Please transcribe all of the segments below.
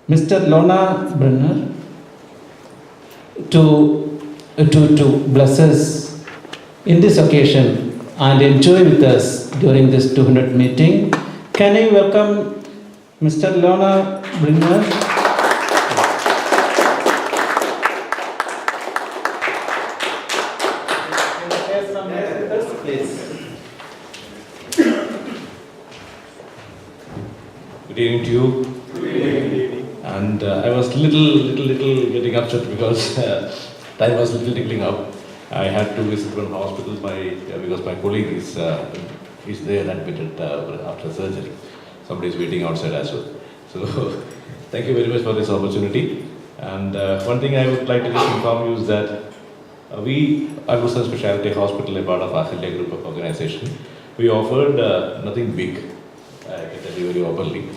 Mr. Lona Brunner to bless us in this occasion and enjoy with us during this 200 meeting. Can I welcome Mr. Lona Brunner? Good evening to you. Good evening. And I was little getting upset because time was little tickling up. I had to visit one hospital because my colleague is there admitted after surgery. Somebody is waiting outside as well. So thank you very much for this opportunity. And one thing I would like to just inform you is that we, at Mussafah Specialty Hospital, a part of Ahilya Group of Organization, we offered nothing big. I can tell you very openly.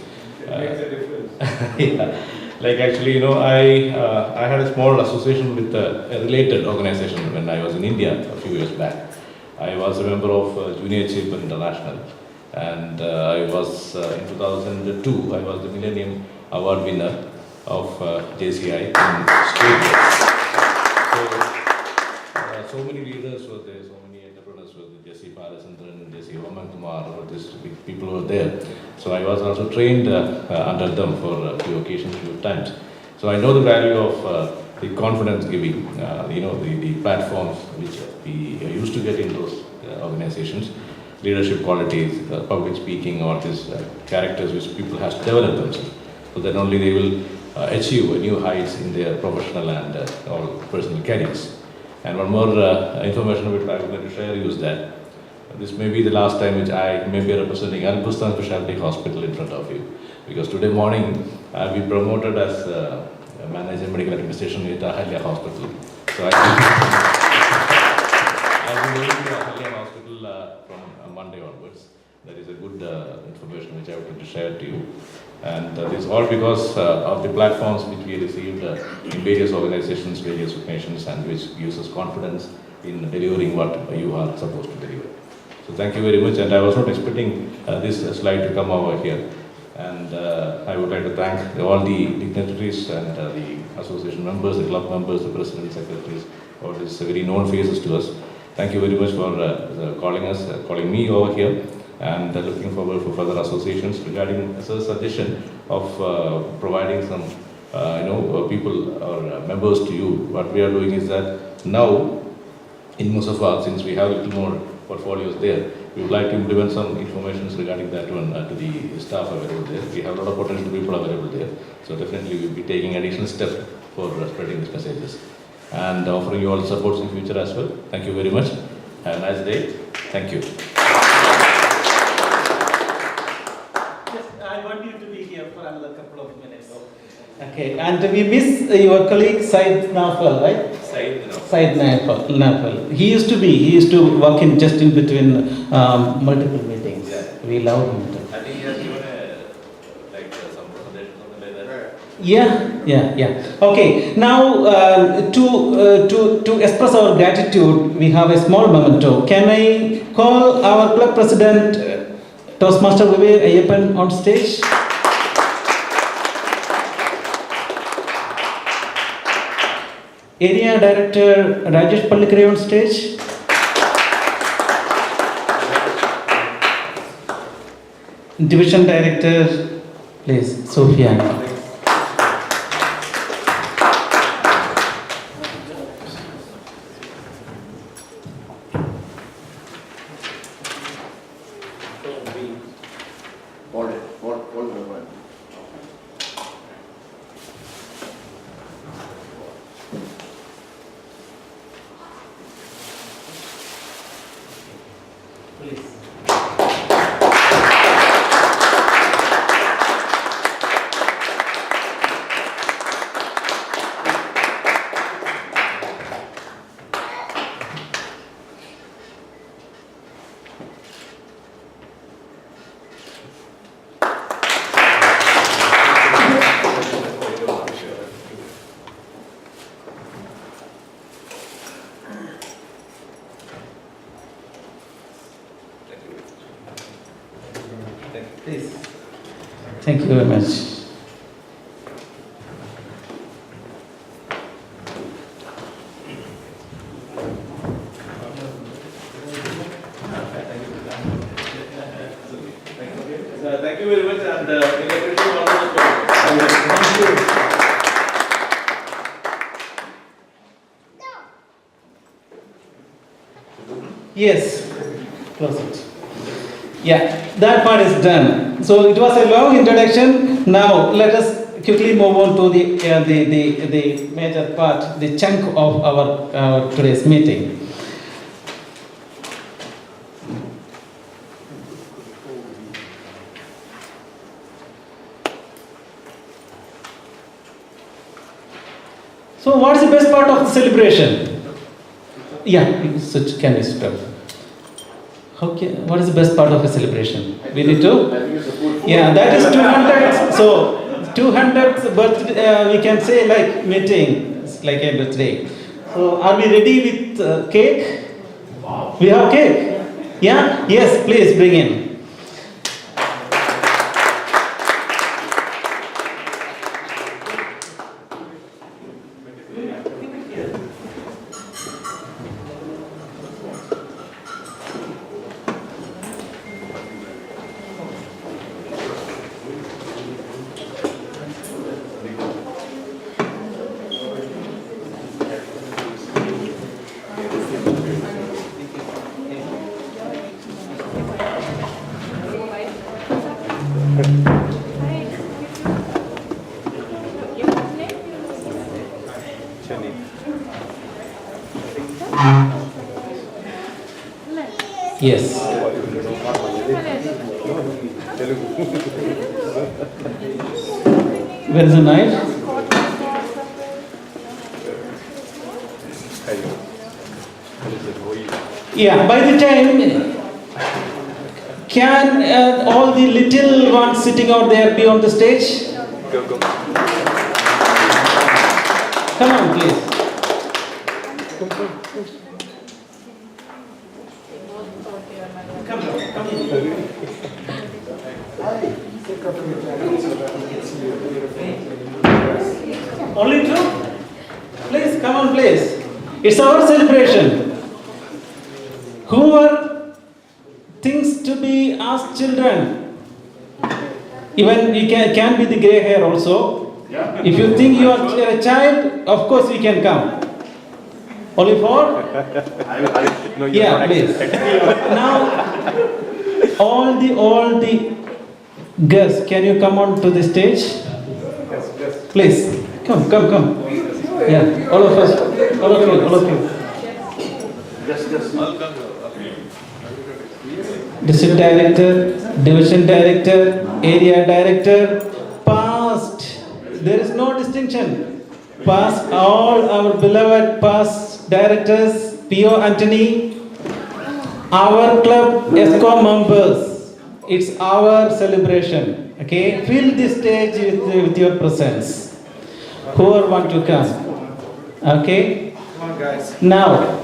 It makes a difference. Yeah. Like actually, I had a small association with a related organization when I was in India a few years back. I was a member of Junior Chamber International, and I was in 2002. I was the Millennium Award winner of JCI in Australia. So many leaders were there, so many entrepreneurs were there. Jesse Palasandran, Jesse Oman Kumar, these big people were there. So I was also trained under them for a few occasions, few times. So I know the value of the confidence giving, the platforms which we used to get in those organizations, leadership qualities, public speaking, or these characters which people have to develop themselves. So that only they will achieve new heights in their professional and all personal careers. And one more information which I would like to share is that this may be the last time which I may be representing Mussafah Specialty Hospital in front of you. Because today morning I'll be promoted as Manager Medical Administration at Ahilya Hospital. So I'll be going to Ahilya Hospital from Monday onwards. That is a good information which I would like to share to you. And this is all because of the platforms which we received in various organizations, various nations, and which gives us confidence in delivering what you are supposed to deliver. So thank you very much, and I was not expecting this slide to come over here. And I would like to thank all the dignitaries and the association members, the club members, the president, secretaries, all these very known faces to us. Thank you very much for calling me over here. And looking forward for further associations regarding a suggestion of providing some, people or members to you. What we are doing is that now in Mussafah, since we have a little more portfolios there, we would like to implement some information regarding that one to the staff available there. We have a lot of potential people available there, so definitely we will be taking additional steps for spreading these messages and offering you all the supports in future as well. Thank you very much. Have a nice day. Thank you. I want you to be here for another couple of minutes. Okay, and we miss your colleague Said Nafal, right? Said Nafal. He used to work in just in between multiple meetings. Yeah. We love him. I think he has given some presentation something like that. Yeah. Okay, now to express our gratitude, we have a small memento. Can I call our club president, Toastmaster Vivek Ayyappan, on stage? Area Director Rajesh Pallikare on stage. Division Director, please, Sophia. Please. Thank you very much. and we appreciate all the progress. Thank you. Yes, close it. Yeah, that part is done. So it was a long introduction. Now let us quickly move on to the major part, the chunk of our today's meeting. So what is the best part of the celebration? Yeah, can you stop? Okay, what is the best part of a celebration? We need to? Yeah, that is 200. So 200th birthday, we can say like meeting, it's like a birthday. So are we ready with cake? We have cake? Yeah? Yes, please bring in. Yes. Where is the knife? Yeah, by the time, can all the little ones sitting out there be on the stage? Go. Come on, please. Come in. Only two? Please, come on, please. It's our celebration. Who are things to be as children? Even you can be the gray hair also. If you think you are a child, of course you can come. Only four? No, Yeah, please. Now, all the girls, can you come on to the stage? Please, come. Yeah, all of us, all of you. District director, division director, area director, past. There is no distinction. Past, all our beloved past directors, P.O. Anthony, our club ESCO members. It's our celebration. Okay, fill this stage with your presence. Whoever want to come. Okay. Come on, guys. Now,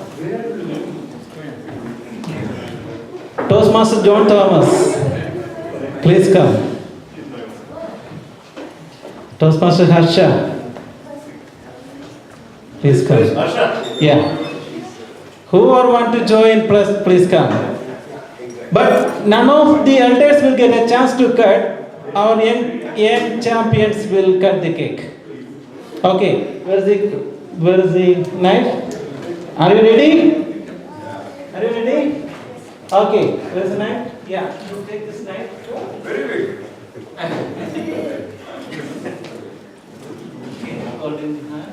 Toastmaster John Thomas, please come. Toastmaster Harsha, please come. Yeah. Whoever want to join, please come. But none of the elders will get a chance to cut. Our young champions will cut the cake. Okay. Where is the knife? Are you ready? Are you ready? Okay. Where's the knife? Yeah. You take this knife. Very big. Okay. Hold in the hand.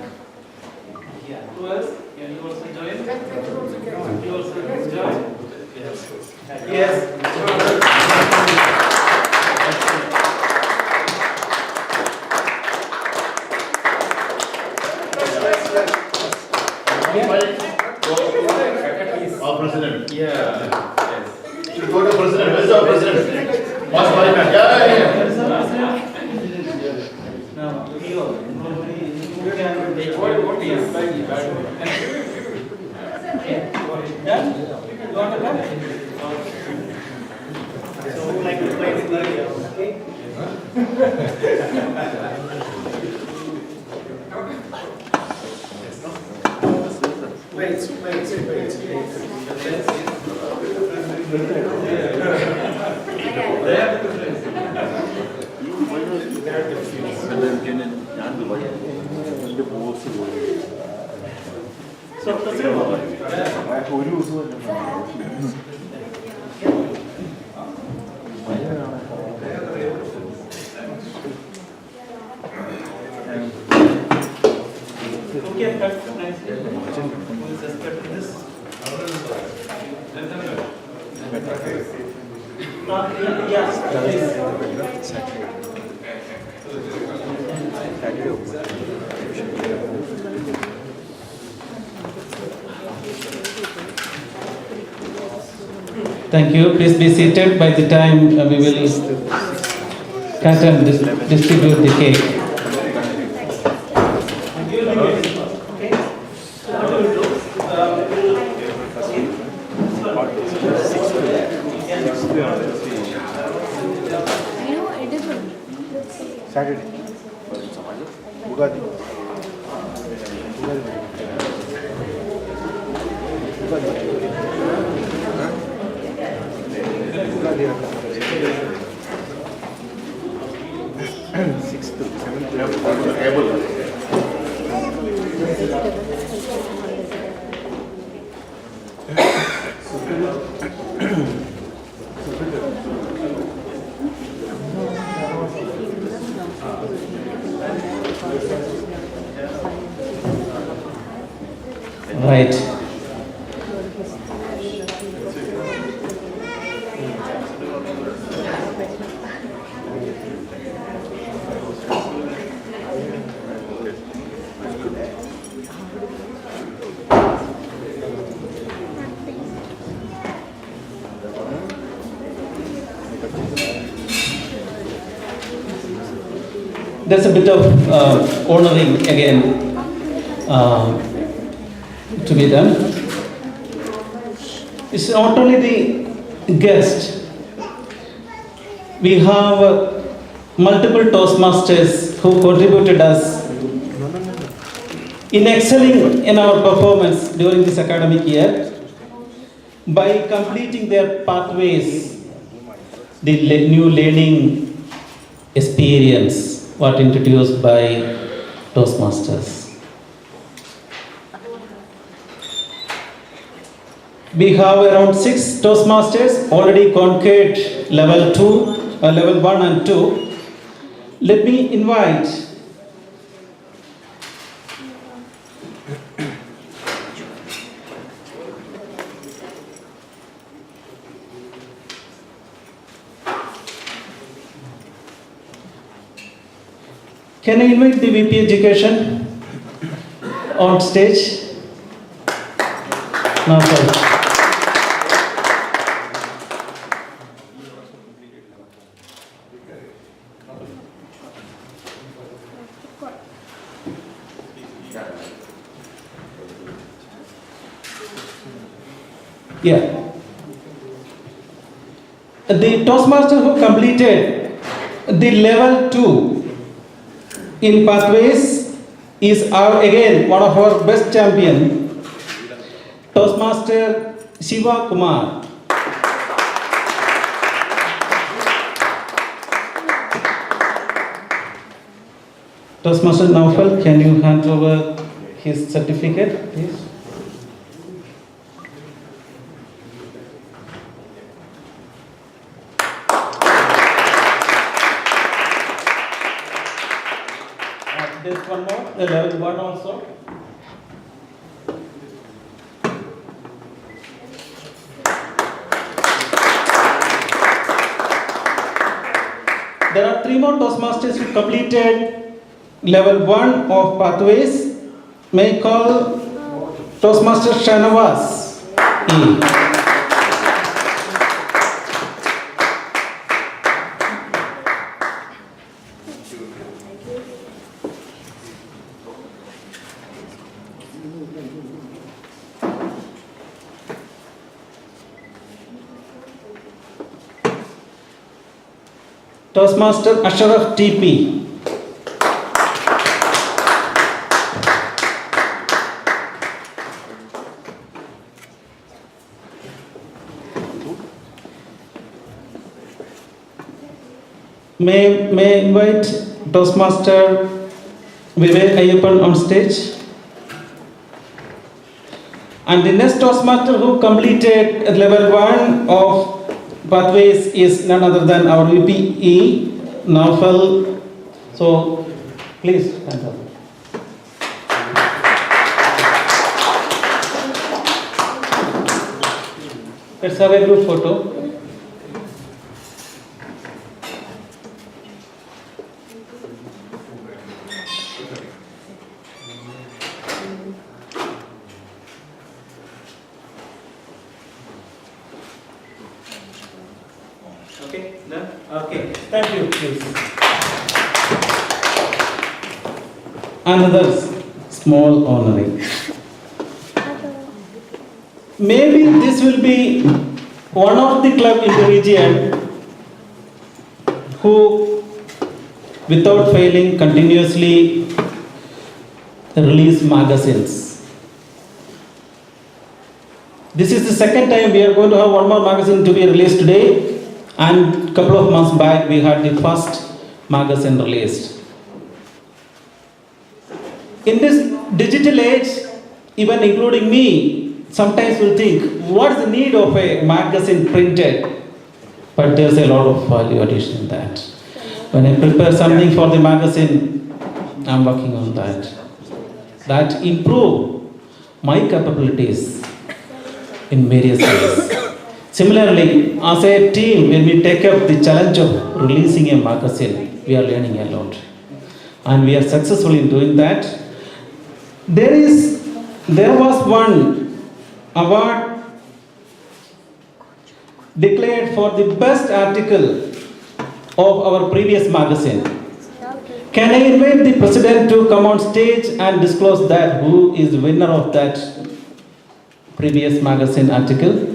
Yeah. Who else? Can you also join? You also join? Yes. Our president. Yeah. Yes. Should go to president. Where's our president? What's my man? Yeah. Now, you can They what is done? You want to come? So, would like to play with you, okay? Wait. Thank you. Please be seated. By the time we will cut and distribute the cake. Saturday. Ugadi. Sixth, seventh. Right. There's a bit of honoring again to be done. It's not only the guest. We have multiple Toastmasters who contributed us in excelling in our performance during this academic year by completing their pathways, the new learning experience what introduced by Toastmasters. We have around 6 Toastmasters already conquered level 1 and 2. Let me invite Can I invite the VP Education on stage? No, sorry. Yeah. The Toastmaster who completed the level 2 in pathways is again one of our best champion, Toastmaster Shiva Kumar. Toastmaster Naufal, can you hand over his certificate, please? There's one more, the level 1 also. There are 3 more Toastmasters who completed level 1 of pathways. May I call Toastmaster Shanavas E. Toastmaster Ashraf TP. May I invite Toastmaster Vivek Ayyappan on stage? And the next Toastmaster who completed level 1 of pathways is none other than our VPE, Naufal. So, please stand up. Let's have a group photo. Okay, done? Okay, thank you, please. Another small honoring. Maybe this will be one of the club in the region who, without failing, continuously release magazines. This is the second time we are going to have one more magazine to be released today, and a couple of months back we had the first magazine released. In this digital age, even including me, sometimes will think, what's the need of a magazine printed? But there's a lot of value addition in that. When I prepare something for the magazine, I'm working on that. That improve my capabilities in various ways. Similarly, as a team, when we take up the challenge of releasing a magazine, we are learning a lot. And we are successful in doing that. There was one award declared for the best article of our previous magazine. Can I invite the president to come on stage and disclose that who is the winner of that previous magazine article?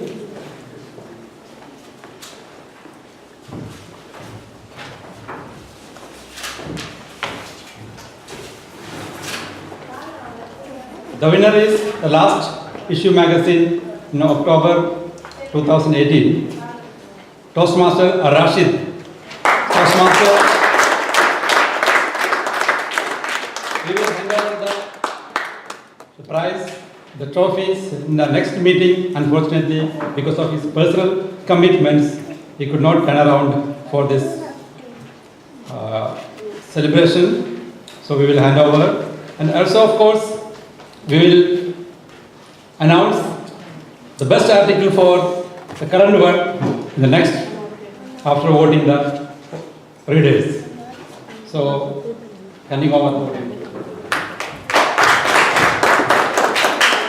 The winner is the last issue magazine in October 2018. Toastmaster Rashid. Toastmaster. We will hand over the prize, the trophies in the next meeting. Unfortunately, because of his personal commitments, he could not turn around for this celebration. So we will hand over. And also, of course, we will announce the best article for the current one in the next, after voting the readers. So, handing over the voting.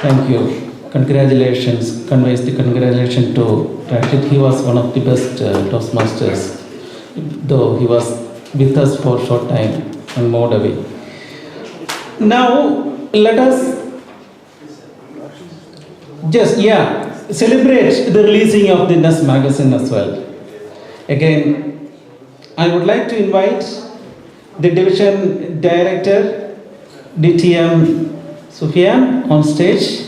Thank you. Congratulations. Conveys the congratulations to Rashid. He was one of the best Toastmasters, though he was with us for a short time and moved away. Now, let us celebrate the releasing of the NEST magazine as well. Again, I would like to invite the division director, DTM Sufyan, on stage.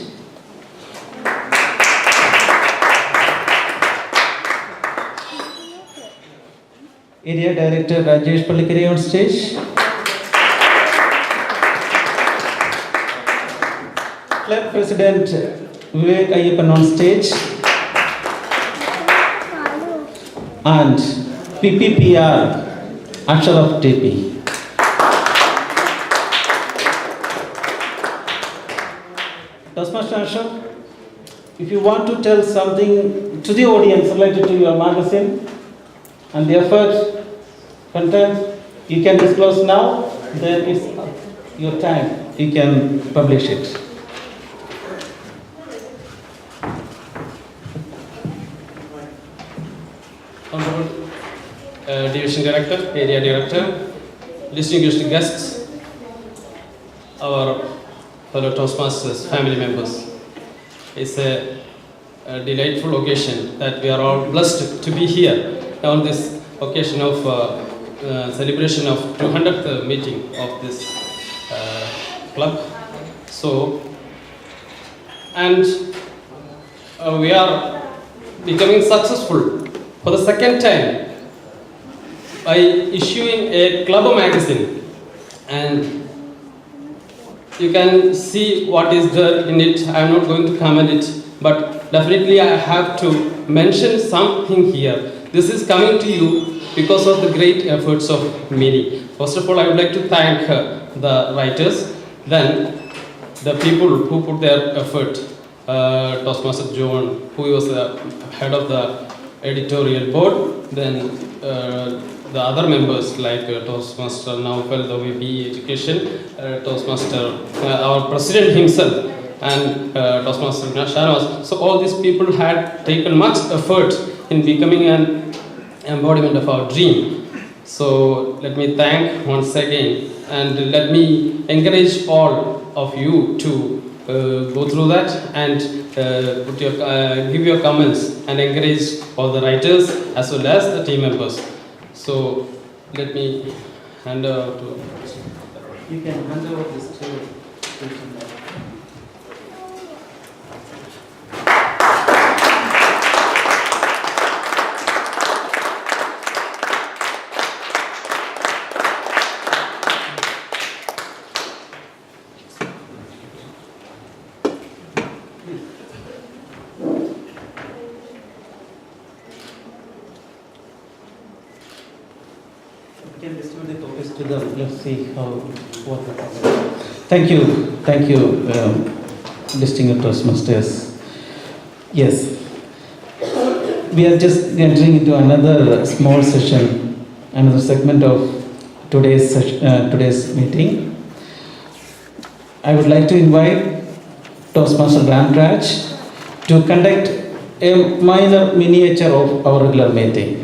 Area director Rajesh Palikari on stage. Club president Vivek Ayyappan on stage. And PPPR Ashraf TP. Toastmaster Ashraf, if you want to tell something to the audience related to your magazine and the effort, content, you can disclose now, then it's your time, you can publish it. Honorable Division Director, Area Director, distinguished guests, our fellow Toastmasters, family members. It's a delightful occasion that we are all blessed to be here on this occasion of celebration of 200th meeting of this club. So, and we are becoming successful for the second time by issuing a club magazine, and you can see what is there in it. I am not going to comment it, but definitely I have to mention something here. This is coming to you because of the great efforts of many. First of all, I would like to thank the writers, then the people who put their effort. Toastmaster John, who was the head of the editorial board, then the other members like Toastmaster Naufal, the VP Education, Toastmaster, our president himself, and Toastmaster Shahnawaz. So all these people had taken much effort in becoming an embodiment of our dream. So let me thank once again, and let me encourage all of you to go through that and give your comments and encourage all the writers as well as the team members. So let me hand over to. You can hand over this to. Can distribute the copies to them. Let's see what happens. Thank you, distinguished Toastmasters. Yes, we are just entering into another small session, another segment of today's meeting. I would like to invite Toastmaster Ramraj to conduct a minor miniature of our regular meeting.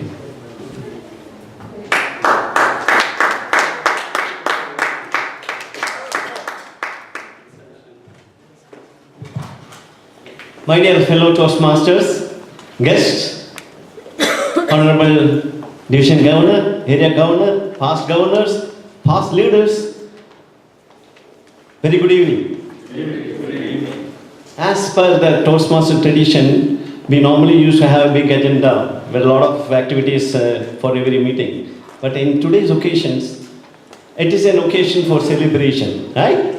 My dear fellow Toastmasters, guests, Honorable Division Governor, Area Governor, past governors, past leaders, very good evening. As per the Toastmaster tradition, we normally used to have a big agenda with a lot of activities for every meeting. But in today's occasions, it is an occasion for celebration, right?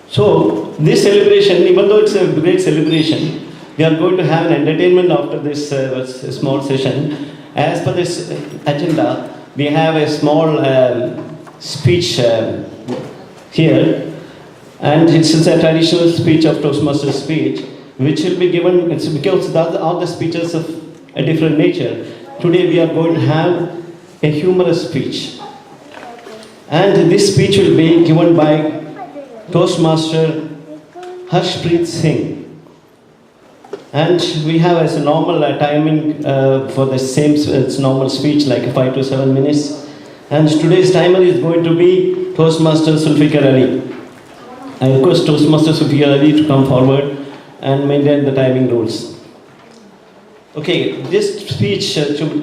So, this celebration, even though it's a great celebration, we are going to have an entertainment after this small session. As per this agenda, we have a small speech here, and it's a traditional speech of Toastmasters speech, which will be given, it's because all the speeches of a different nature. Today we are going to have a humorous speech. And this speech will be given by Toastmaster Harshpreet Singh. And we have as a normal timing for the same normal speech, like 5 to 7 minutes. And today's timer is going to be Toastmaster Zulfikar Ali. I request Toastmaster Zulfikar Ali to come forward and maintain the timing rules. Okay, this speech,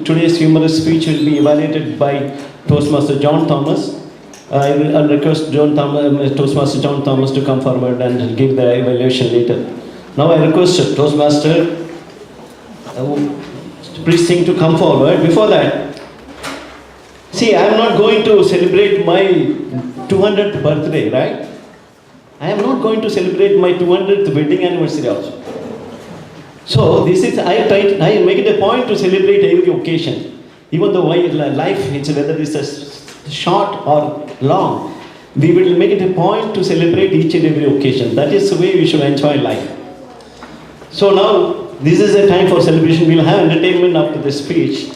today's humorous speech will be evaluated by Toastmaster John Thomas. I will request Toastmaster John Thomas to come forward and give the evaluation later. Now I request Toastmaster Preet Singh to come forward. Before that, see, I am not going to celebrate my 200th birthday, right? I am not going to celebrate my 200th wedding anniversary also. So this is, I make it a point to celebrate every occasion. Even though life, whether it's a short or long, we will make it a point to celebrate each and every occasion. That is the way we should enjoy life. So now, this is a time for celebration. We will have entertainment after the speech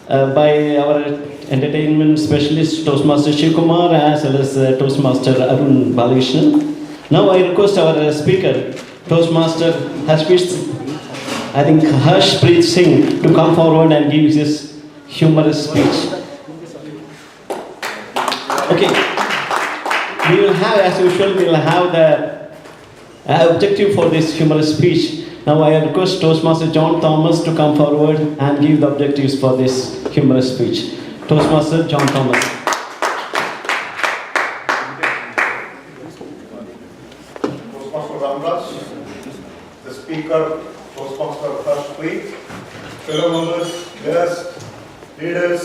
by our entertainment specialist, Toastmaster Shivkumar, as well as Toastmaster Arun Balakrishnan. Now I request our speaker, Toastmaster Harshpreet Singh, to come forward and give this humorous speech. Okay, we will have, as usual, we will have the objective for this humorous speech. Now I request Toastmaster John Thomas to come forward and give the objectives for this humorous speech. Toastmaster John Thomas. Toastmaster Ramraj, the speaker, Toastmaster Harshpreet, fellow members, guests, leaders,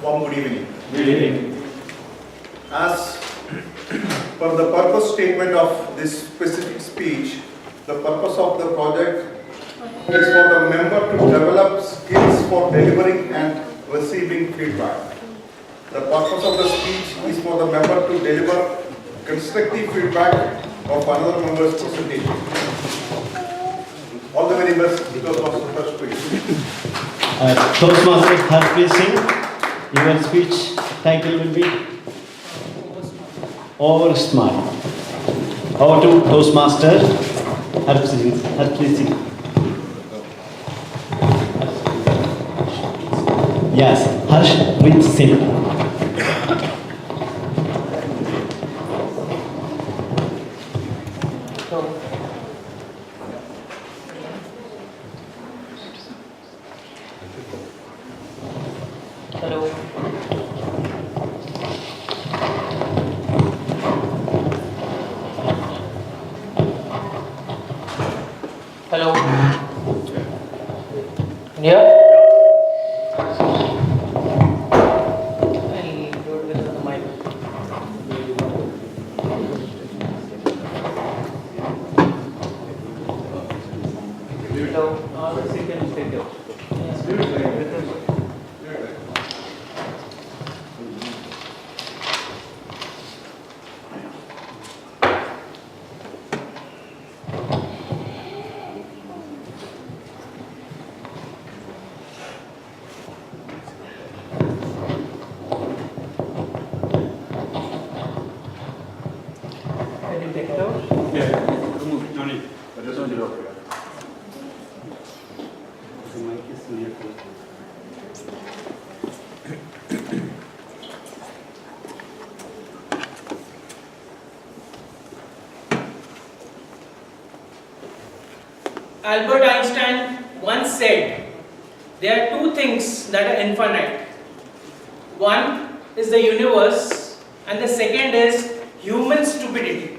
warm good evening. Good evening. As For the purpose statement of this specific speech, the purpose of the project is for the member to develop skills for delivering and receiving feedback. The purpose of the speech is for the member to deliver constructive feedback of another member's presentation. All the very best, Toastmaster first speech. Toastmaster Harpreet Singh, your speech title will be Over Smart. Over to Toastmaster Harpreet Singh. Yes, Harpreet Singh. Hello. Hello. Yeah. I'll do it with the mic. Hello. Can you take it out? Yeah, remove it, no need. Just put it up here. The mic is near to it. Albert Einstein once said, there are two things that are infinite. One is the universe and the second is human stupidity.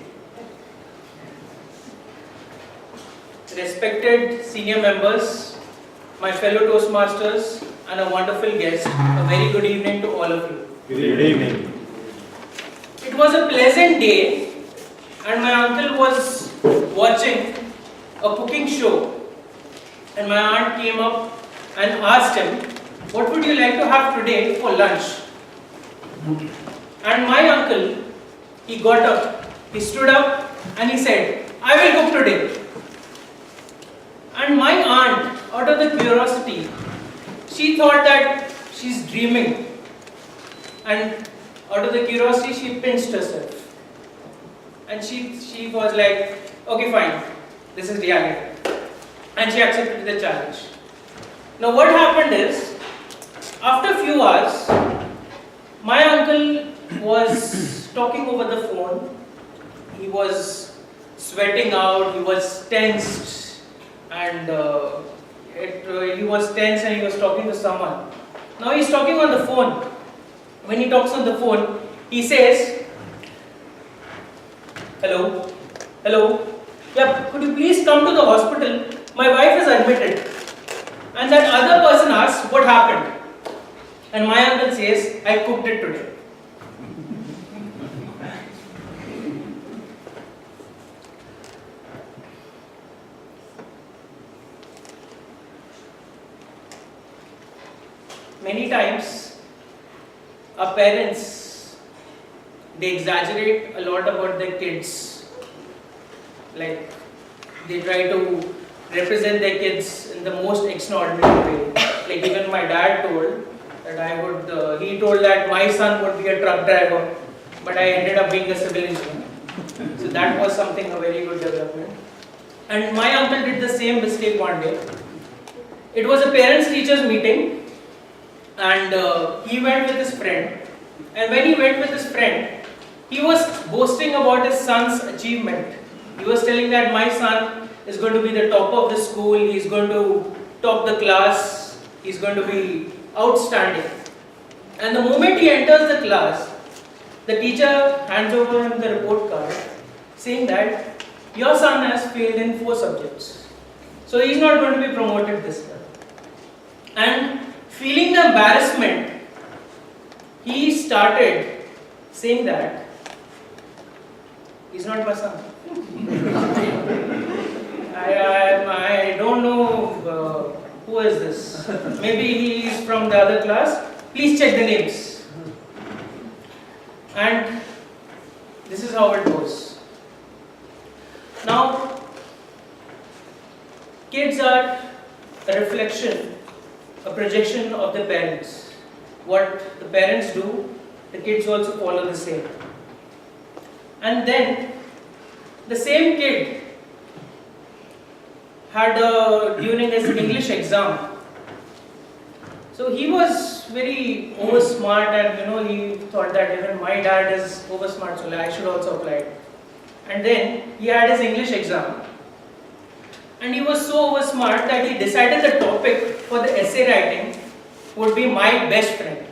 Respected senior members, my fellow Toastmasters and a wonderful guest, a very good evening to all of you. Good evening. It was a pleasant day and my uncle was watching a cooking show and my aunt came up and asked him, what would you like to have today for lunch? And my uncle, he got up, he stood up and he said, I will cook today. And my aunt, out of the curiosity, she thought that she's dreaming. And out of the curiosity, she pinched herself. And she was like, okay, fine, this is reality. And she accepted the challenge. Now what happened is, after a few hours, my uncle was talking over the phone. He was sweating out, he was tensed, and he was tense and he was talking to someone. Now he's talking on the phone. When he talks on the phone, he says, hello, hello, yeah, could you please come to the hospital? My wife is admitted. And that other person asks, what happened? And my uncle says, I cooked it today. Many times, our parents, they exaggerate a lot about their kids. Like, they try to represent their kids in the most extraordinary way. Like even my dad told that he told that my son would be a truck driver, but I ended up being a civil engineer. So that was something, a very good development. And my uncle did the same mistake one day. It was a parents-teachers meeting, and he went with his friend. And when he went with his friend, he was boasting about his son's achievement. He was telling that my son is going to be the top of the school, he's going to top the class, he's going to be outstanding. And the moment he enters the class, the teacher hands over him the report card saying that your son has failed in 4 subjects. So he's not going to be promoted this year. And feeling the embarrassment, he started saying that He's not my son. I don't know who is this. Maybe he is from the other class. Please check the names. And this is how it goes. Now, kids are a reflection, a projection of the parents. What the parents do, the kids also follow the same. And then, the same kid had during his English exam. So he was very over smart, and he thought that even my dad is over smart, so I should also apply it. And then he had his English exam. And he was so over smart that he decided the topic for the essay writing would be my best friend.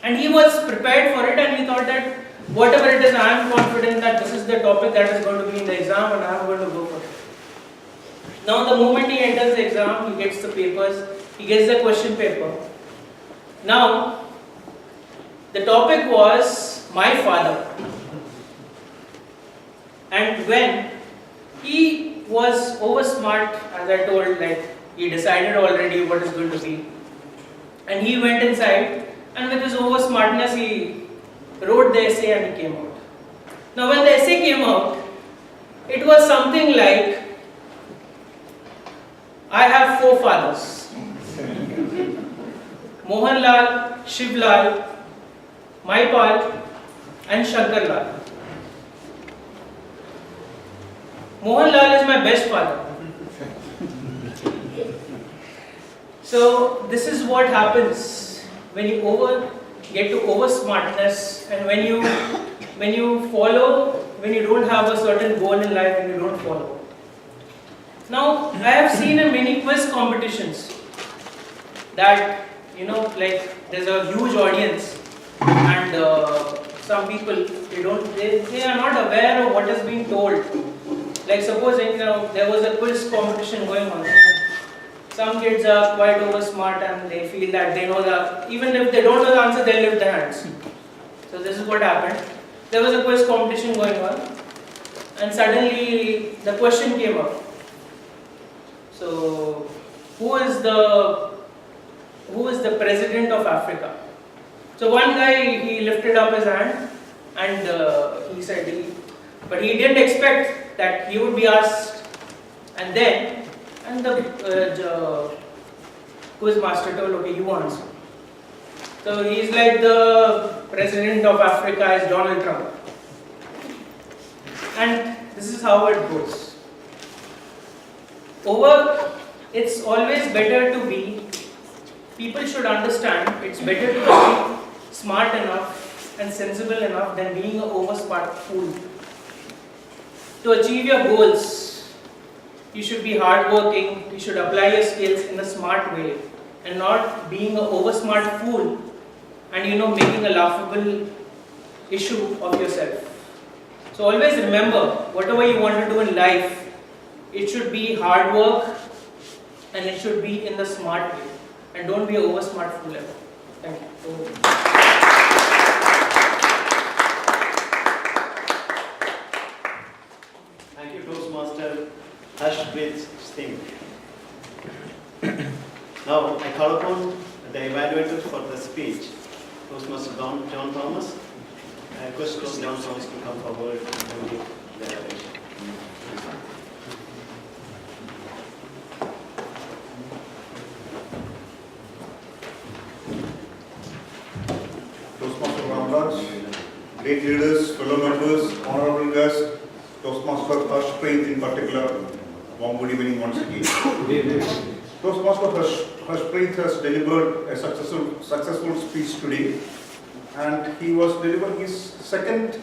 And he was prepared for it, and he thought that whatever it is, I am confident that this is the topic that is going to be in the exam and I am going to go for it. Now the moment he enters the exam, he gets the papers, he gets the question paper. Now, the topic was my father. And when he was over smart, as I told, like he decided already what is going to be. And he went inside, and with his over smartness, he wrote the essay and he came out. Now when the essay came out, it was something like, I have 4 fathers. Mohanlal, Shivlal, Maipal and Shankarlal. Mohanlal is my best father. So this is what happens when you get to over smartness, and when you don't have a certain goal in life and you don't follow. Now I have seen in many quiz competitions that like there's a huge audience, and some people they are not aware of what is being told. Like suppose there was a quiz competition going on. Some kids are quite over smart and they feel that they know even if they don't know the answer, they'll lift their hands. So this is what happened. There was a quiz competition going on, and suddenly the question came up. So who is the president of Africa? So one guy, he lifted up his hand and he said but he didn't expect that he would be asked, and the quiz master told, okay, you answer. So he's like, the president of Africa is Donald Trump. And this is how it goes. It's always better to be, people should understand, it's better to be smart enough and sensible enough than being an over smart fool. To achieve your goals, you should be hardworking, you should apply your skills in a smart way, and not being an over smart fool and making a laughable issue of yourself. So always remember, whatever you want to do in life, it should be hard work and it should be in the smart way. And don't be an over smart fool ever. Thank you. Thank you, Toastmaster Harshpreet Singh. Now, I call upon the evaluators for the speech. Toastmaster John Thomas. I request John Thomas to come forward and give the evaluation. Toastmaster Ramraj, great leaders, fellow members, honorable guests, Toastmaster Harshpreet in particular, warm good evening once again. Toastmaster Harshpreet has delivered a successful speech today, and he was delivering his second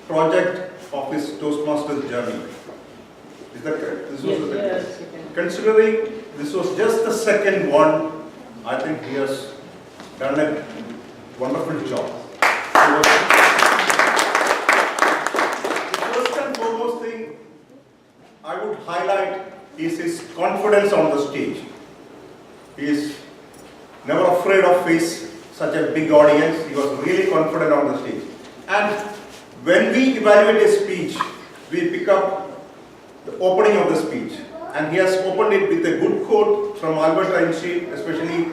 project of his Toastmasters journey. Is that correct? This was the second. Considering this was just the second one, I think he has done a wonderful job. The first and foremost thing I would highlight is his confidence on the stage. He is never afraid of face such a big audience. He was really confident on the stage. And when we evaluate a speech, we pick up the opening of the speech. And he has opened it with a good quote from Albert Einstein, especially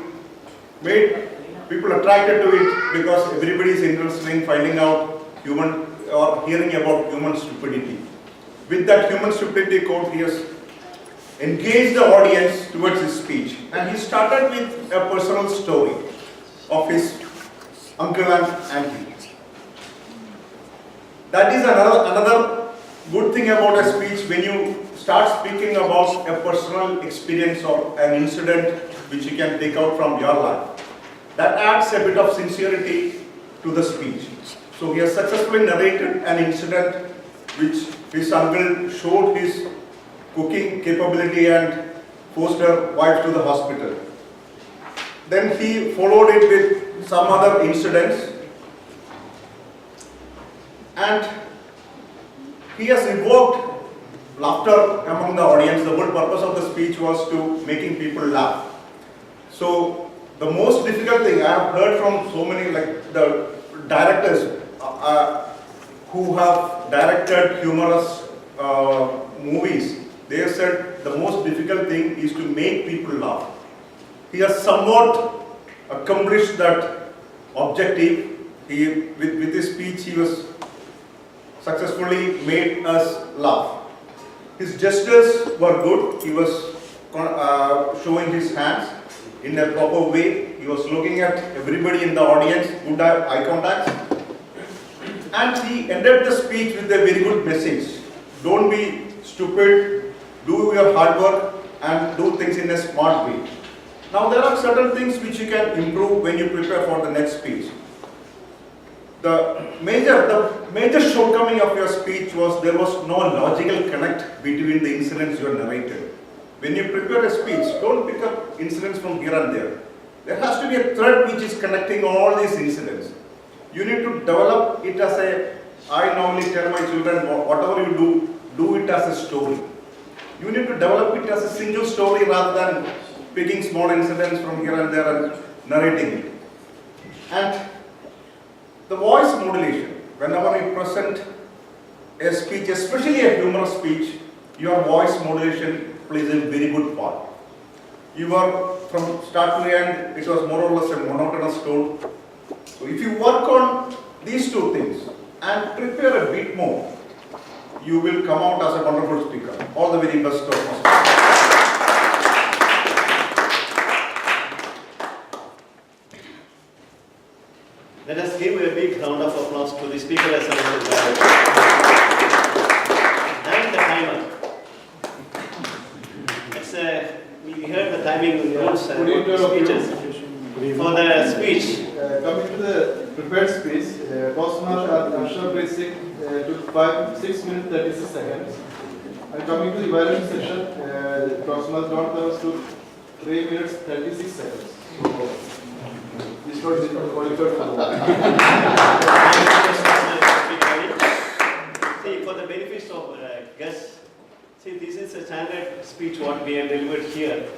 made people attracted to it because everybody is interested in finding out human or hearing about human stupidity. With that human stupidity quote, he has engaged the audience towards his speech. And he started with a personal story of his uncle and auntie. That is another good thing about a speech. When you start speaking about a personal experience or an incident which you can take out from your life, that adds a bit of sincerity to the speech. So he has successfully narrated an incident which his uncle showed his cooking capability and forced her wife to the hospital. Then he followed it with some other incidents, and he has evoked laughter among the audience. The whole purpose of the speech was to making people laugh. So the most difficult thing I have heard from so many, like the directors who have directed humorous movies, they have said the most difficult thing is to make people laugh. He has somewhat accomplished that objective. With his speech, he was successfully made us laugh. His gestures were good. He was showing his hands in a proper way. He was looking at everybody in the audience, good eye contact. And he ended the speech with a very good message. Don't be stupid, do your hard work and do things in a smart way. Now there are certain things which you can improve when you prepare for the next speech. The major shortcoming of your speech was there was no logical connect between the incidents you narrated. When you prepare a speech, don't pick up incidents from here and there. There has to be a thread which is connecting all these incidents. You need to develop it as I normally tell my children, whatever you do it as a story. You need to develop it as a single story rather than picking small incidents from here and there and narrating it. And the voice modulation, whenever you present a speech, especially a humorous speech, your voice modulation plays a very good part. You are from start to end, it was more or less a monotonous tone. So if you work on these two things and prepare a bit more, you will come out as a wonderful speaker. All the very best of us. Let us give a big round of applause to the speaker as well as the director. And the timer. We heard the timing rules and speeches. For the speech. Coming to the prepared speech, Toastmaster Arshad Basic took 6 minutes 36 seconds. And coming to the evaluation session, Toastmaster John Thomas took 3 minutes 36 seconds. This was qualified for See, for the benefits of guests, see, this is a standard speech what we have delivered here.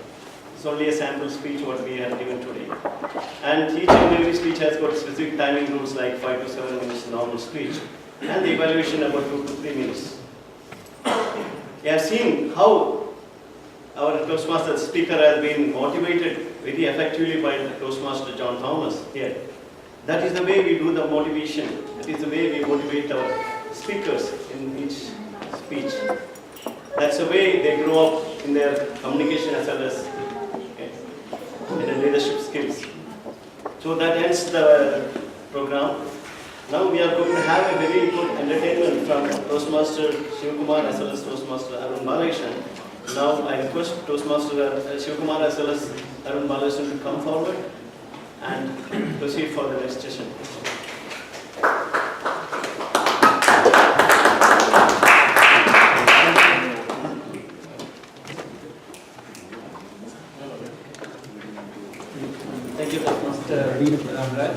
It's only a sample speech what we have given today. And each and every speech has got specific timing rules like 5 to 7 minutes normal speech. And the evaluation about 2 to 3 minutes. We have seen how our Toastmaster speaker has been motivated very effectively by the Toastmaster John Thomas here. That is the way we do the motivation. That is the way we motivate our speakers in each speech. That's the way they grow up in their communication as well as in the leadership skills. So that ends the program. Now we are going to have a very good entertainment from Toastmaster Shivakumar as well as Toastmaster Arun Balakrishnan. Now I request Toastmaster Shivakumar as well as Arun Balakrishnan to come forward and proceed for the next session. Thank you, Toastmaster Ramraj.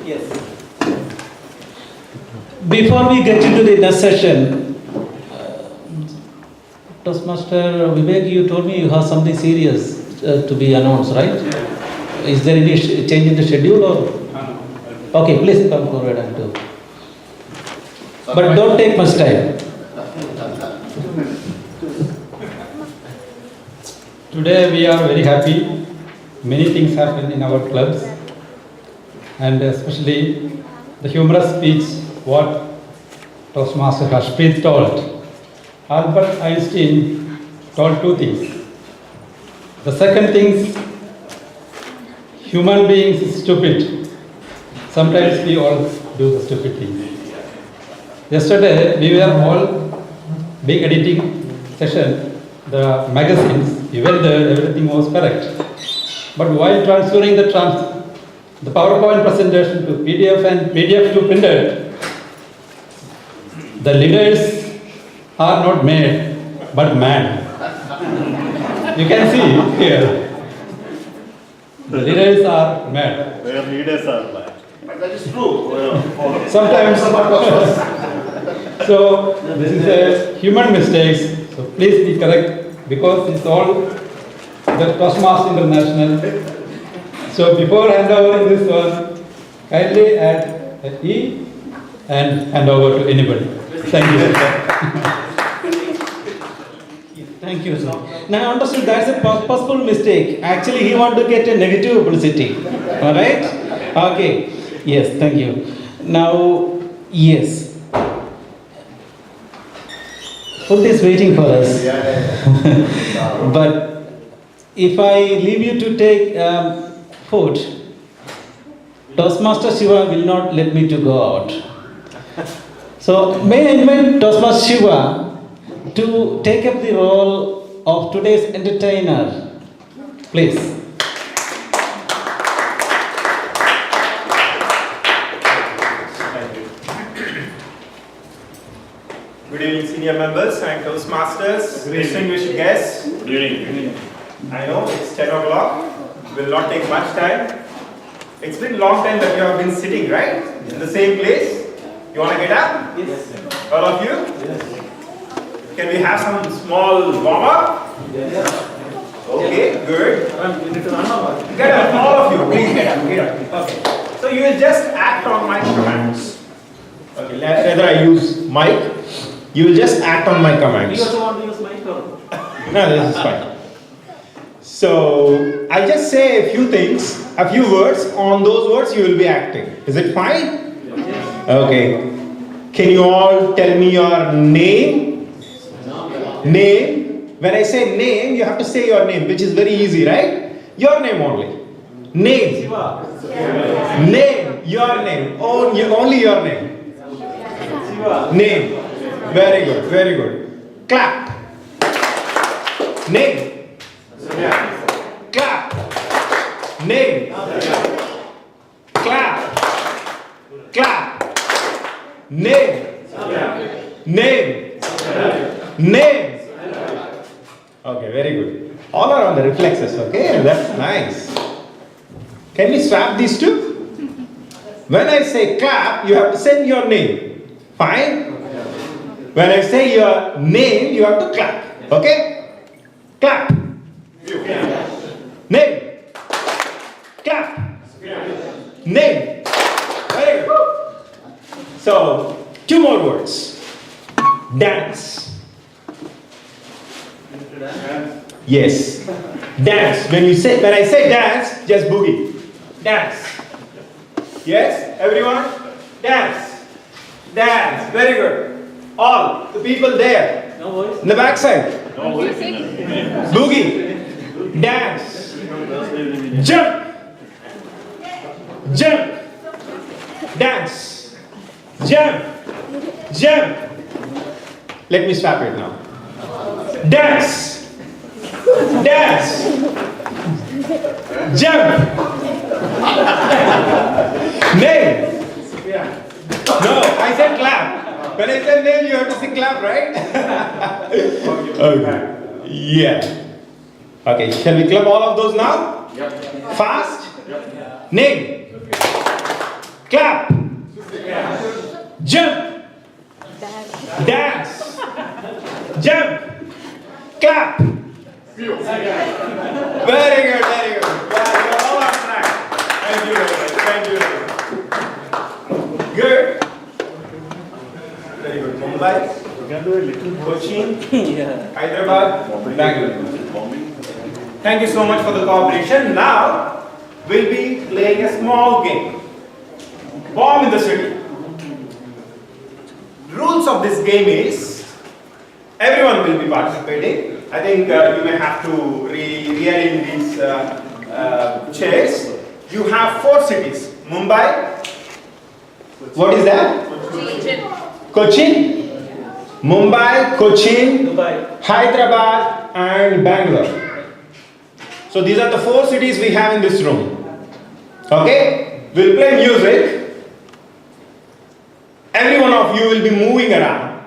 Yes. Before we get into the next session, Toastmaster Vivek, you told me you have something serious to be announced, right? Is there any change in the schedule or? Okay, please come forward and do. but don't take much time. Today we are very happy. Many things happen in our clubs, and especially the humorous speech what Toastmaster Harshpreet told. Albert Einstein told two things. The second thing, human beings is stupid. Sometimes we all do the stupid things. Yesterday we were all big editing session, the magazines, even though everything was correct. But while transferring the PowerPoint presentation to PDF and PDF to printed, the leaders are not made, but mad. You can see here. The leaders are mad. Their leaders are bad. But that is true. Sometimes. So this is a human mistakes. So please be correct because it's all the Toastmasters International. So before handovering this one, kindly add an E and hand over to anybody. Thank you. Thank you, sir. Now I understood that's a purposeful mistake. Actually, he want to get a negative publicity. All right? Okay. Yes, thank you. Now, yes. Food is waiting for us. But if I leave you to take food, Toastmaster Shiva will not let me to go out. So may I invite Toastmaster Shiva to take up the role of today's entertainer. Please. Good evening, senior members and Toastmasters, distinguished guests. Good evening. I know it's 10 o'clock, will not take much time. It's been a long time that you have been sitting, right? In the same place. You want to get up? Yes. All of you? Yes. Can we have some small warm-up? Yes. Okay, good. Get up, all of you, please get up. Okay. So you will just act on my commands. Okay, rather I use mic. You will just act on my commands. You also want to use my phone? No, this is fine. So I just say a few things, a few words. On those words, you will be acting. Is it fine? Yes. Okay. Can you all tell me your name? Name. When I say name, you have to say your name, which is very easy, right? Your name only. Name. Name. Your name. Only your name. Name. Very good. Very good. Clap. Name. Clap. Name. Clap. Clap. Name. Name. Name. Okay, very good. All are on the reflexes, okay? That's nice. Can we swap these two? When I say clap, you have to say your name. Fine? When I say your name, you have to clap. Okay? Clap. Name. Clap. Name. Very good. So, two more words. Dance. Yes. Dance. When I say dance, just boogie. Dance. Yes, everyone? Dance. Dance. Very good. All the people there. No voice. In the back side. No worries. Boogie. Dance. Jump. Jump. Dance. Jump. Jump. Let me swap it now. Dance. Dance. Jump. Name. No, I said clap. When I said name, you have to say clap, right? Okay. Yeah. Okay, shall we clap all of those now? Yep. Fast? Yep. Name. Clap. Jump. Dance. Jump. Clap. Very good, very good. Yeah, you're all on track. Thank you very much. Thank you very much. Good. Mumbai, Cochin, Hyderabad, Bangalore. Thank you so much for the cooperation. Now, we'll be playing a small game. Bomb in the city. Rules of this game is, everyone will be participating. I think you may have to rearrange these chairs. You have 4 cities. Mumbai. What is that? Cochin. Mumbai, Cochin, Hyderabad and Bangalore. So these are the 4 cities we have in this room. Okay? We'll play music. Every one of you will be moving around.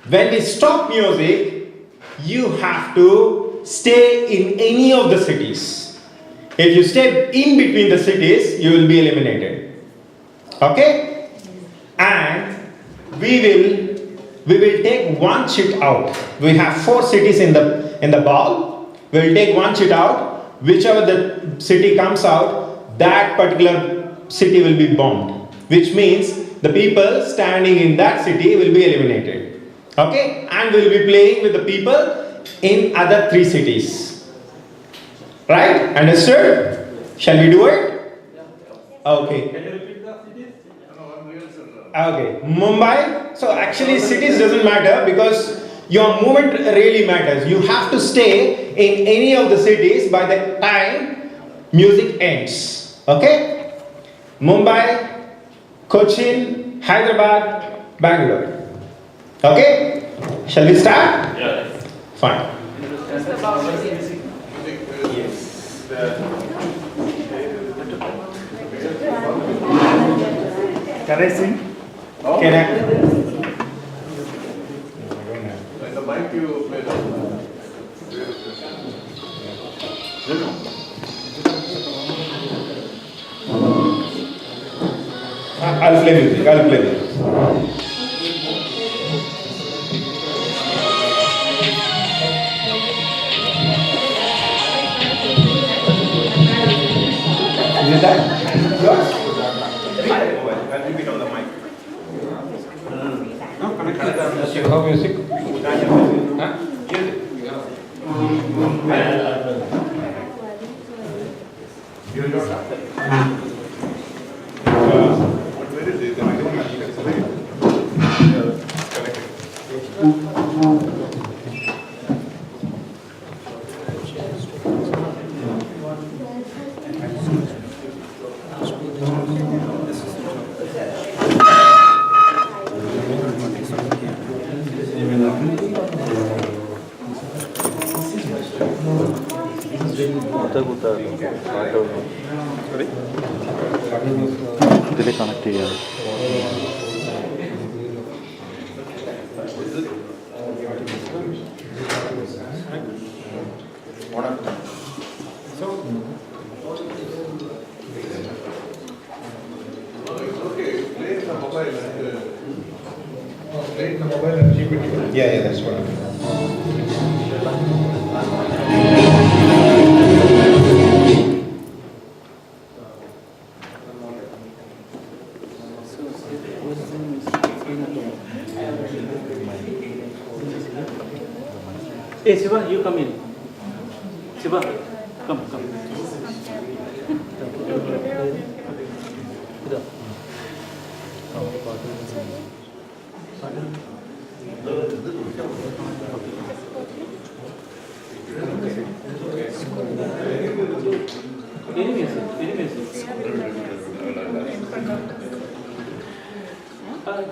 When we stop music, you have to stay in any of the cities. If you stay in between the cities, you will be eliminated. Okay? And we will take one chit out. We have 4 cities in the ball. We will take one chit out. Whichever the city comes out, that particular city will be bombed. Which means the people standing in that city will be eliminated. Okay? And we will be playing with the people in other 3 cities. Right? Understood? Shall we do it? Okay. Can you repeat the cities? Okay. Mumbai. So actually cities doesn't matter because your movement really matters. You have to stay in any of the cities by the time music ends. Okay? Mumbai, Cochin, Hyderabad, Bangalore. Okay? Shall we start? Yeah. Fine. Can I sing? Can I? In the mic you play that. I'll play music. I'll play music. Is it that? Yours? I'll repeat on the mic. No, connect to the music. Huh? Music. ഇതിൽ connect ചെയ്യാം. Yeah, that's what I'm doing. Hey, Shiva, you come in. Shiva, come.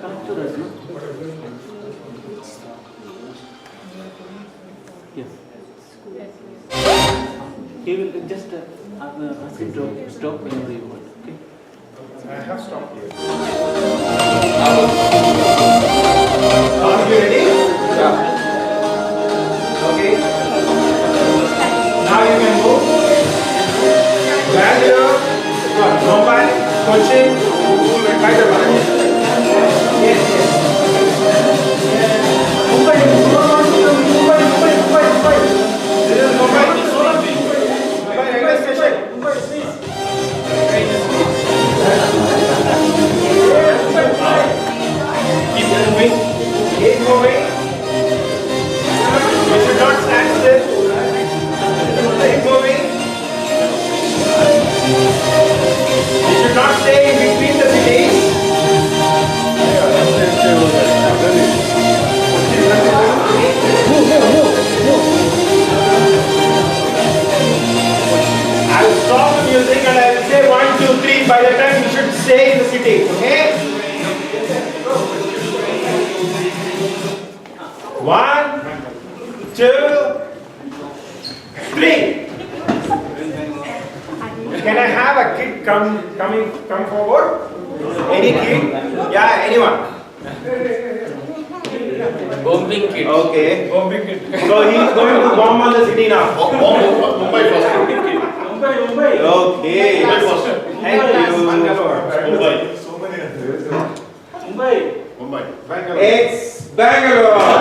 Come to us, no? Yes. He will just ask him to stop whenever you want. Okay? I have stopped here. Are you ready? Yeah. Okay. Now you can move. Bangalore, Mumbai, Cochin, Hyderabad. Yes. Mumbai. This is Mumbai. Mumbai railway station. Mumbai, please. 2, 3. Can I have a kid come forward? Any kid? Yeah, anyone? Bombing kid. Okay. Bombing kid. So he's going to bomb on the city now. Mumbai first. Okay. Mumbai first. Thank you. Mumbai. Mumbai. It's Bangalore.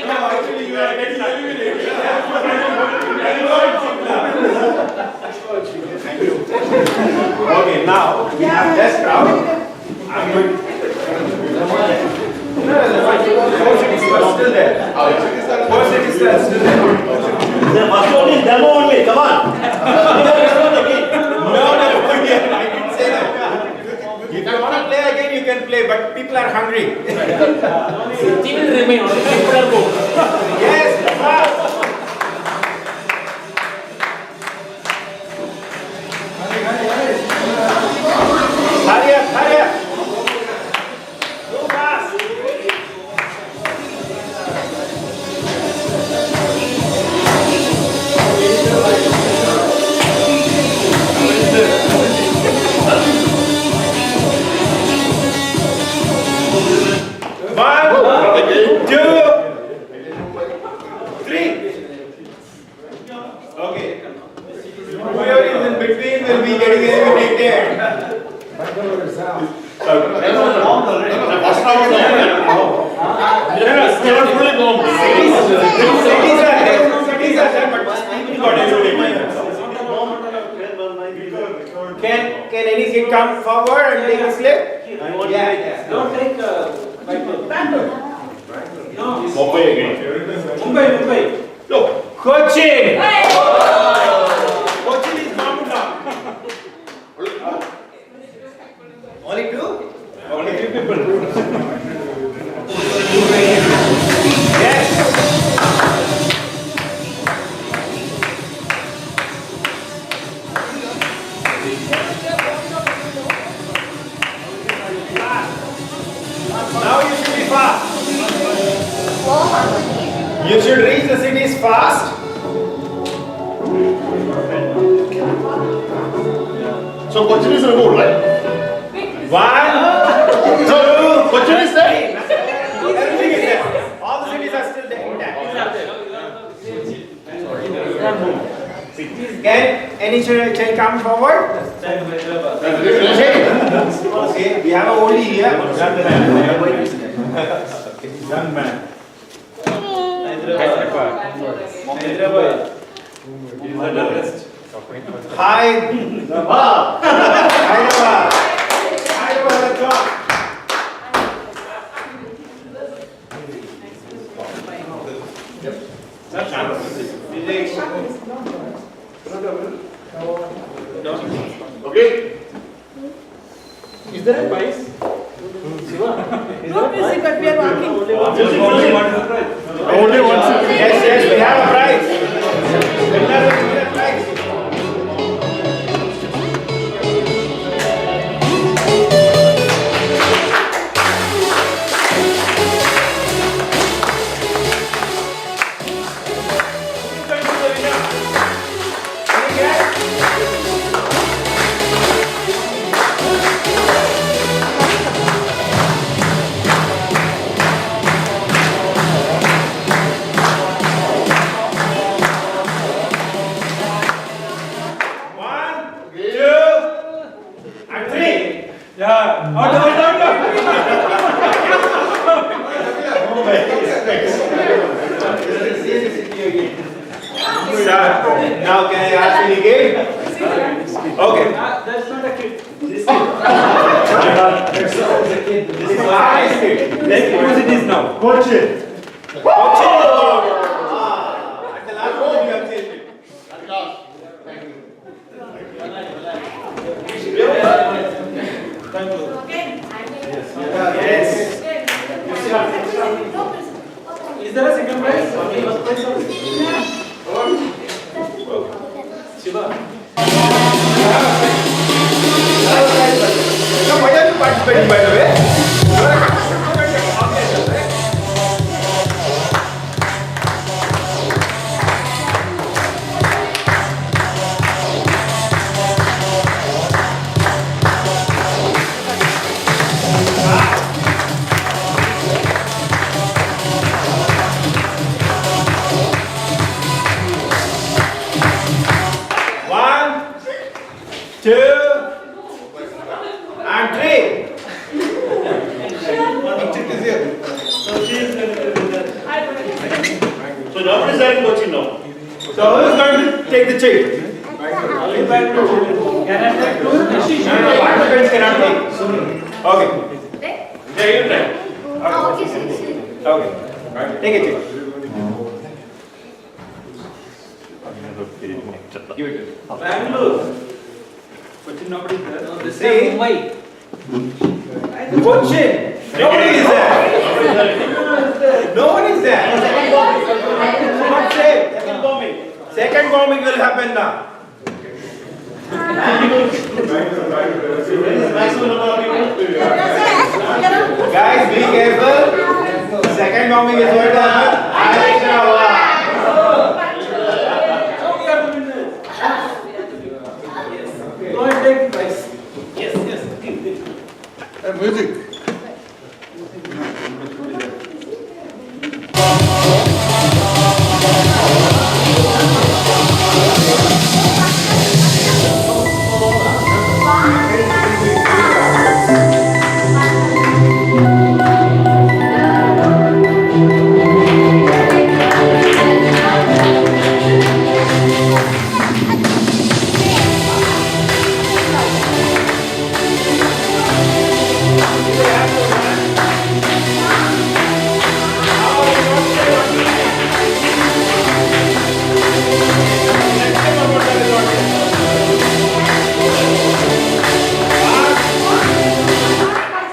Actually, you are getting eliminated. Okay, now we have this crowd. I'm going. Four cities are still there. Four cities are still there. The first one is demo only, come on. No, I didn't say that. If you want to play again, you can play, but people are hungry. City will remain. Only people are bored. Yes, fast. Hurry up, hurry up. Go fast. One, 2, 3. Okay. Whoever is in between will be getting eliminated. First round Cities are there, but people got eliminated. Can any kid come forward and take a slip? Yeah. Don't take Bangalore. No. Mumbai again. Mumbai. No. Cochin. Cochin is bombed now. Only two? Only 2 people. Yes. Now you should be fast. You should reach the cities fast. So Cochin is removed, right? 1, 2, So Cochin is there. everything is there. All the cities are still there intact. Can any child come forward? Okay, we have a oldie here. Young man. Hyderabad. Hyderabad. Hyderabad, let's go. Okay. Is there a prize? Shiva? No music, but we are walking. Only one. Yes, we have a prize. Winner will get a prize. Now can I ask you again? Okay. That's not a kid. This is nice kid. Whose it is now? Cochin. At the last moment you have changed it. Yes. Is there a second prize? First prize also? Shiva. So why are you participating, by the way? she's here. So she is so nobody is there in Kochi now. So who is going to take the check? Participants cannot take. Okay. Yeah, you try. Okay. Take a check. Give it to me. Bangalore. Kochi, nobody is there. No, this is See? Mumbai. Cochin. Nobody is there. No one is there. Not safe. Second bombing. Second bombing will happen now. Guys, be careful. Second bombing is going to happen. Go and take it, guys. Yes, yes. Music.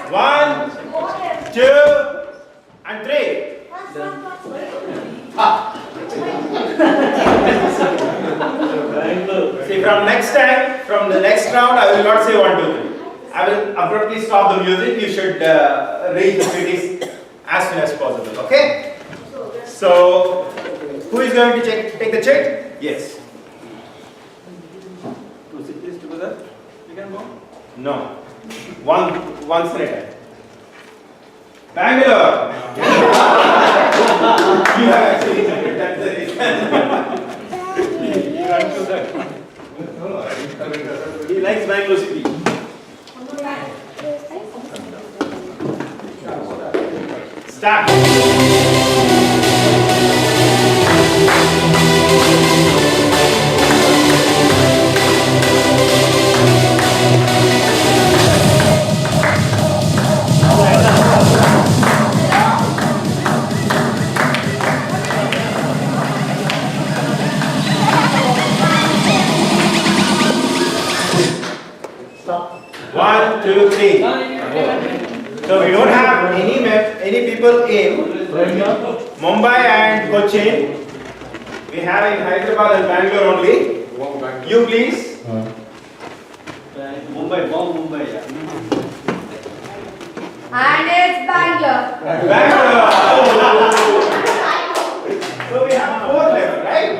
One, two, and three. See, from next time, from the next round, I will not say 1, 2, 3. I will abruptly stop the music. You should raise the cities as soon as possible. Okay? So, who is going to take the check? Yes. Two cities together. We can go. No. One senator. Bangalore. You have actually said that's the reason. He likes Bangalore city. Start. One, two, three. So we don't have any people in Mumbai and Cochin. We have in Hyderabad and Bangalore only. You please. Mumbai, bomb Mumbai. And it's Bangalore. Bangalore. So we have 4 left, right?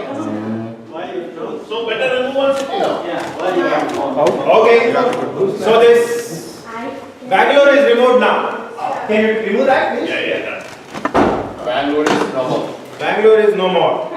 So better remove one city now. Okay. So this Bangalore is removed now. Can you remove that, please? Yeah. Bangalore is no more. Bangalore is no more.